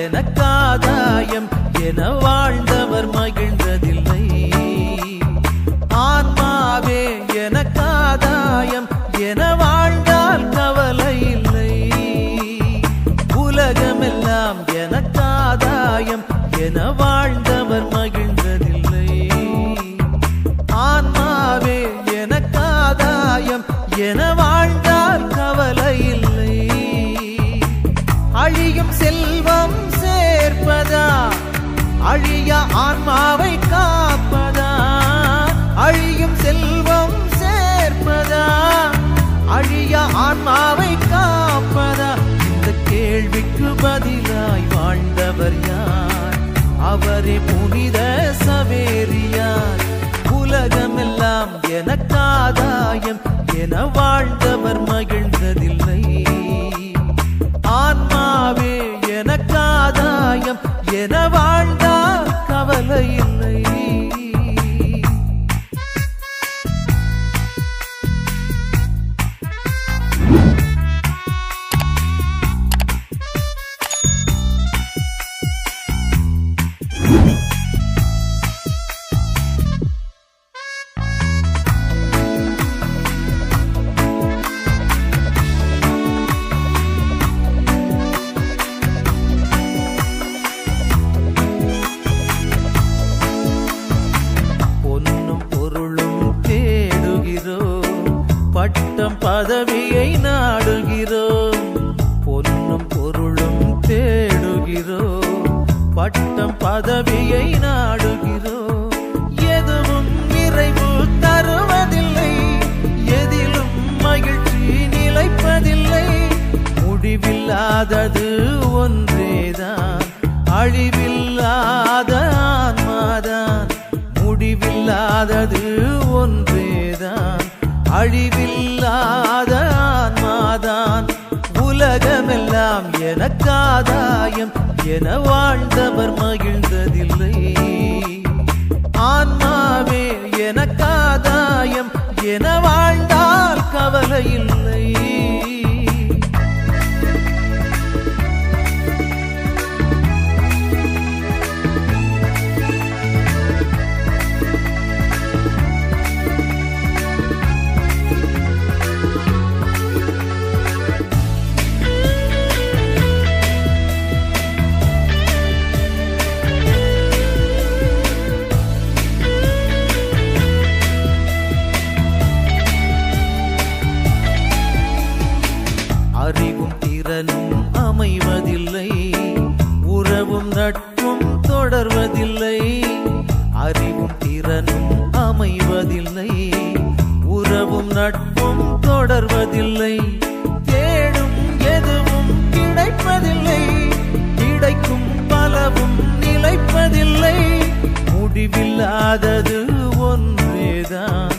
எனக்காதாயம் என வாழ்ந்தவர் மகிழ்ந்ததில்லை. ஆன்மாவே எனக்காதாயம் என வாழ்ந்தால் கவலை இல்லை. உலகமெல்லாம் எனக்காதாயம் என வாழ்ந்தவர் மகிழ்ந்ததில்லை. ஆன்மாவே எனக்காதாயம் என வாழ்ந்தால் கவலை இல்லை. அழியும் செல்வம் சேர்ப்பதா அழிய ஆன்மாவை காப்பதா? அழியும் செல்வம் சேர்ப்பதா அழிய ஆன்மாவை காப்பதா? இந்த கேள்விக்கு பதிலாய் வாழ்ந்தவர் யார்? அவரே புனித சவேரியார். உலகமெல்லாம் எனக்காதாயம் என வாழ்ந்தவர் மகிழ்ந்ததில்லை. ஆன்மாவே எனக்காதாயம் என வாழ்ந்தால் கவலை இல்லை. பட்டம் பதவியை நாடுகிறோம். பொன்னும் பொருளும் தேடுகிறோம். பட்டம் பதவியை நாடுகிறோம். எதுவும் நிறைவு தருவதில்லை. எதிலும் மகிழ்ச்சி நிலைப்பதில்லை. முடிவில்லாதது ஒன்றேதான், அழிவில்லாத ஆன்மாதான். முடிவில்லாதது ஒன்றேதான், அழிவில்லாத ஆன்மாதான். உலகமெல்லாம் எனக்காதாயம் என வாழ்ந்தவர் மகிழ்ந்ததில்லை. ஆன்மாவே எனக்காதாயம் என வாழ்ந்தால் கவலை இல்லை. அறிவும் திறனும் அமைவதில்லை. உறவும் நட்பும் தொடர்வதில்லை. அறிவும் திறனும் அமைவதில்லை. உறவும் நட்பும் தொடர்வதில்லை. தேடும் எதுவும் கிடைப்பதில்லை. கிடைக்கும் பலவும் நிலைப்பதில்லை. முடிவில்லாதது ஒன்றேதான்,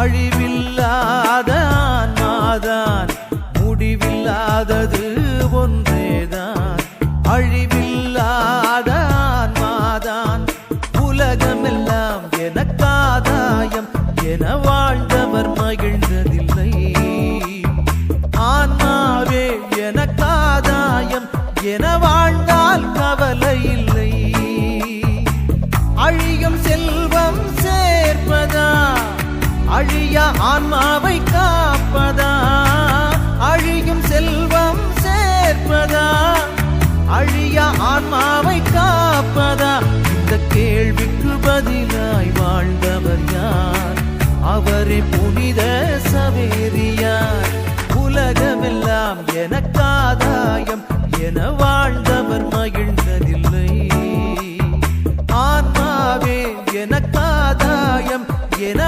அழிவில்லாத ஆன்மாதான். முடிவில்லாதது ஒன்றேதான், அழிவில்லாத ஆன்மாதான். உலகமெல்லாம் எனக்காதாயம் என வாழ்ந்தவர் மகிழ்ந்ததில்லை. ஆன்மாவே எனக்காதாயம் என வாழ்ந்தால் கவலை இல்லை. அழியும் செல்வம் சேர்ப்பதா அழிய ஆன்மாவை காப்பதா? அழியும் செல்வம் சேர்ப்பதா அழிய ஆன்மாவை காப்பதா? இந்த கேள்விக்கு பதிலாய் வாழ்ந்தவர் யார்? அவரே புனித சவேரியார். உலகமெல்லாம் எனக்காதாயம் என வாழ்ந்தவர் மகிழ்ந்ததில்லை. ஆன்மாவே எனக்காதாயம் என